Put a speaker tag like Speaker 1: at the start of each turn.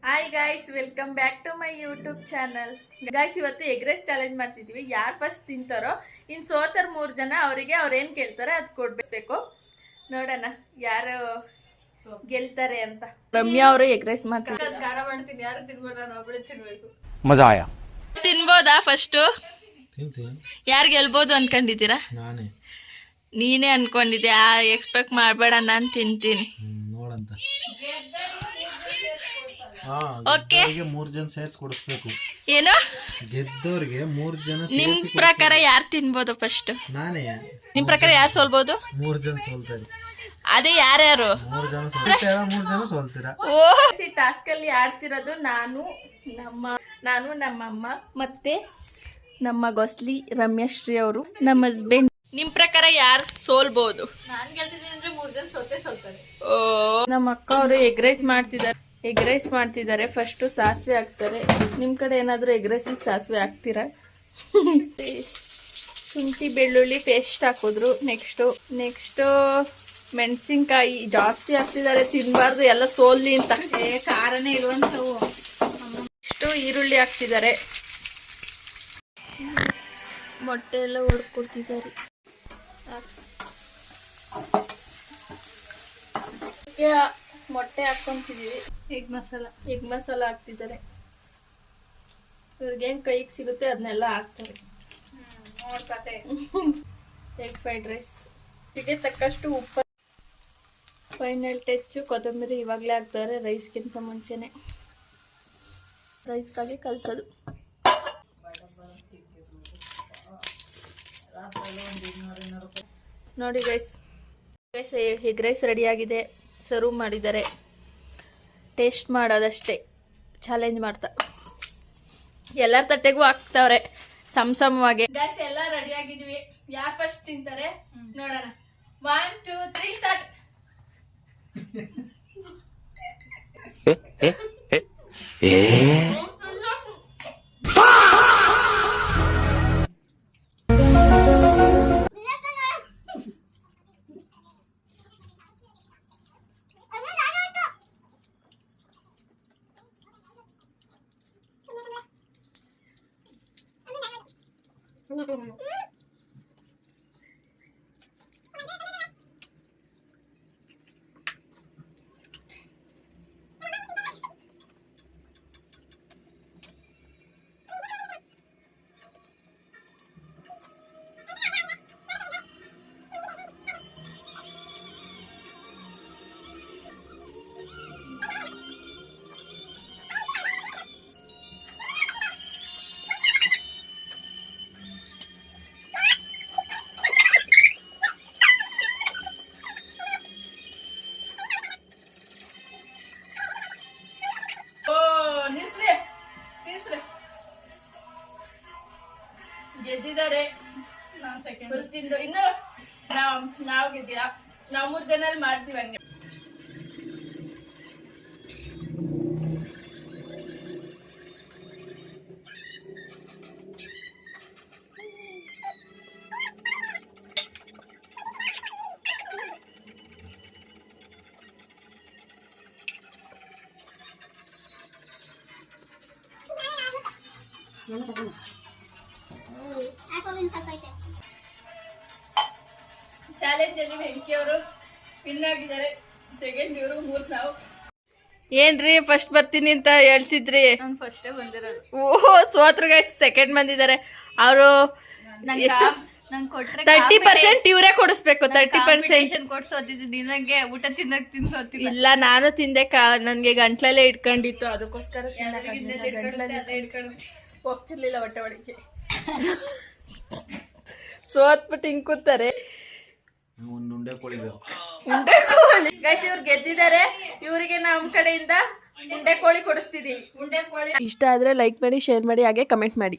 Speaker 1: Hi guys, welcome back to my YouTube channel. Guys, ಇವತ್ತು egg rice challenge ಮಾಡ್ತಿದೀವಿ. ಯಾರು first ತಿಂತಾರೋ ಇನ್ ಸೋತರ್ 3 ಜನ ಅವರಿಗೆ ಅವ್ರೇನ್ ಕೇಳ್ತಾರೆ ಅದು ಕೊಡ್ಬೇಕು. ನೋಡೋಣ ಯಾರು ಗೆಲ್ತಾರೆ ಅಂತ. ರಮ್ಯಾ ಅವರು ಎಗ್ ರೈಸ್ ಮಾಡ್ತಾರೆ. ಯಾರು ತಿನ್ಬೇಡ, ಒಬ್ಬಳೆ ತಿನ್ಬೇಕು.
Speaker 2: ಮಜಾ ಆಯಾ.
Speaker 1: ತಿನ್ಬೋದಾ ಫಸ್ಟ್? ಯಾರು ಗೆಲ್ಬೋದು ಅನ್ಕೊಂಡಿದ್ದೀರಾ?
Speaker 3: ನಾನೇ.
Speaker 1: ನೀನೇ ಅನ್ಕೊಂಡಿದ್ದೆ. ಎಕ್ಸ್ಪೆಕ್ಟ್ ಮಾಡಬೇಡ, ನಾನು ತಿಂತೀನಿ.
Speaker 3: ನೋಡಂತ.
Speaker 1: ಓಕೆ,
Speaker 3: 3 ಜನ ಸೇರ್ಸಿ ಕೊಡಿಸ್ಬೇಕು.
Speaker 1: ಏನು
Speaker 3: ಗೆದ್ದವ್ರಿಗೆ 3 ಜನ
Speaker 1: ನಿಮ್ ಪ್ರಕಾರ ಯಾರು ತಿನ್ಬೋದು ಫಸ್ಟ್?
Speaker 3: ನಾನೇ.
Speaker 1: ನಿಮ್ ಪ್ರಕಾರ ಯಾರು ಸೋಲ್ಬೋದು?
Speaker 3: 3 ಜನ ಸೋಲ್ತಾರೆ.
Speaker 1: ಅದೇ ಯಾರ್ಯಾರು?
Speaker 3: 3 ಜನ ಸೋಲ್ತಾರೆ. 3 ಜನ ಸೋಲ್ತೀರಾ.
Speaker 1: ಓಹ್, ಟಾಸ್ಕ್ ಅಲ್ಲಿ ಆಡ್ತಿರೋದು ನಾನು, ನಮ್ಮಮ್ಮ ಮತ್ತೆ ನಮ್ಮ ಗೊಸ್ಲಿ ರಮ್ಯಶ್ರೀ ಅವರು, ನಮ್ಮ ಹಸ್ಬೆಂಡ್. ನಿಮ್ ಪ್ರಕಾರ ಯಾರು ಸೋಲ್ಬಹುದು?
Speaker 4: ನಾನ್ ಗೆಲ್ತಿದ್ದೀನಿ ಅಂದ್ರೆ 3 ಜನ ಸೋಲ್ತಾರೆ.
Speaker 1: ಓ, ನಮ್ಮ ಅಕ್ಕ ಅವರು ಎಗ್ ರೈಸ್ ಮಾಡ್ತಿದ್ದಾರೆ. ಫಸ್ಟ್ ಸಾಸಿವೆ ಹಾಕ್ತಾರೆ. ನಿಮ್ ಕಡೆ ಏನಾದ್ರು ಎಗ್ ರೈಸ್ ಸಾಸಿವೆ ಹಾಕ್ತೀರಾ? ಶುಂಠಿ ಬೆಳ್ಳುಳ್ಳಿ ಪೇಸ್ಟ್ ಹಾಕಿದ್ರು. ನೆಕ್ಸ್ಟ್ ಮೆಣಸಿನ್ಕಾಯಿ ಜಾಸ್ತಿ ಹಾಕ್ತಿದ್ದಾರೆ. ತಿನ್ಬಾರ್ದು, ಎಲ್ಲ ಸೋಲ್ಲಿ ಅಂತ.
Speaker 4: ಖಾರನೇ ಇರುವಂತವು.
Speaker 1: ನೆಕ್ಸ್ಟ್ ಈರುಳ್ಳಿ ಹಾಕ್ತಿದ್ದಾರೆ. ಮೊಟ್ಟೆ ಎಲ್ಲ ಹೊಡ್ಕೊಡ್ತಿದ್ದಾರೆ. ಮೊಟ್ಟೆ ಹಾಕೊಂತಿದೀವಿ. ಎಗ್ ಮಸಾಲ ಹಾಕ್ತಿದ್ದಾರೆ. ಇವ್ರಿಗೇನ್ ಕೈಗೆ ಸಿಗುತ್ತೆ ಅದನ್ನೆಲ್ಲ ಹಾಕ್ತಾರೆ.
Speaker 4: ನೋಡ್ಕತೆ.
Speaker 1: ಎಗ್ ಫ್ರೈಡ್ ರೈಸ್ ಹೀಗೆ ತಕ್ಕಷ್ಟು ಉಪ್ಪು, ಫೈನಲ್ ಟಚ್ ಕೊತ್ತಂಬರಿ ಇವಾಗಲೇ ಹಾಕ್ತಾರೆ. ರೈಸ್ಗಿಂತ ಮುಂಚೆನೆ ರೈಸ್ಗಾಗಿ ಕಲಸೋದು. ನೋಡಿ ಗೈಸ್, ಎಗ್ ರೈಸ್ ರೆಡಿ ಆಗಿದೆ. ಸರ್ವ್ ಮಾಡಿದ್ದಾರೆ. ಟೇಸ್ಟ್ ಮಾಡೋದಷ್ಟೇ, ಚಾಲೆಂಜ್ ಮಾಡ್ತಾ ಎಲ್ಲರ ತಟ್ಟೆಗೂ ಹಾಕ್ತವ್ರೆ ಸಮವಾಗಿ. ಗೈಸ್, ಎಲ್ಲ ರೆಡಿ ಆಗಿದೀವಿ. ಯಾರು ಫಸ್ಟ್ ತಿಂತಾರೆ ನೋಡೋಣ. 1 2 3 ಸ್ಟಾರ್ಟ್. ಗೆದ್ದಿದ್ದಾರೆ. ಫುಲ್ ತಿಂದು ಇನ್ನು ನಾವು ಗೆದ್ದಿಲ್ಲ. ನಾವು 3 ಜನ ಮಾಡ್ತೀವಿ ಹಂಗೆ. ಚಾಲೆಂಜ್ ಅಲ್ಲಿ ವೆಂಕಿ ಅವರು ವಿನ್ ಆಗಿದ್ದಾರೆ. ಸೆಕೆಂಡ್ ಇವರು, 3 ನಾವು. ಏನ್ರಿ ಫಸ್ಟ್ ಬರ್ತೀನಿ ಅಂತ ಹೇಳ್ತಿದ್ರಿ?
Speaker 4: ನಾನು ಫಸ್ಟೇ ಬಂದಿರೋದು.
Speaker 1: ಓಹೋ, ಸೋತ್ರ ಗೈಸ್. ಸೆಕೆಂಡ್ ಬಂದಿದ್ದಾರೆ ಅವರು.
Speaker 4: ನಂಗೆ ಕೊಟ್ರೆ
Speaker 1: 30% ಇವರೇ ಕೊಡಿಸ್ಬೇಕು. 30%
Speaker 4: ಕೊಡ್ಸೋತಿದ್ದೀನಿ. ನನಗೆ ಊಟ ತಿನ್ಸೋತಿಲ್ಲ.
Speaker 1: ಇಲ್ಲ, ನಾನು ತಿಂದೆ. ನನ್ಗೆ ಗಂಟ್ಲಲ್ಲೇ ಇಟ್ಕೊಂಡಿತ್ತು, ಅದಕ್ಕೋಸ್ಕರ ಹೋಗ್ತಿರ್ಲಿಲ್ಲ ಹೊಟ್ಟೆ ಒಳಗೆ. ಸೋತ್ಬಿಟ್ಟು ಹಿಂಗ್ ಕೂತಾರೆ.
Speaker 3: ಉಂಡೆ ಕೋಳಿ
Speaker 1: ಗೈಸ್, ಇವ್ರು ಗೆದ್ದಿದ್ದಾರೆ. ಇವರಿಗೆ ನಮ್ಮ ಕಡೆಯಿಂದ ಉಂಡೆ ಕೋಳಿ ಕೊಡಿಸ್ತಿದೀವಿ.
Speaker 4: ಉಂಡೆ ಕೋಳಿ
Speaker 1: ಇಷ್ಟ ಆದ್ರೆ ಲೈಕ್ ಮಾಡಿ, ಶೇರ್ ಮಾಡಿ, ಹಾಗೆ ಕಮೆಂಟ್ ಮಾಡಿ.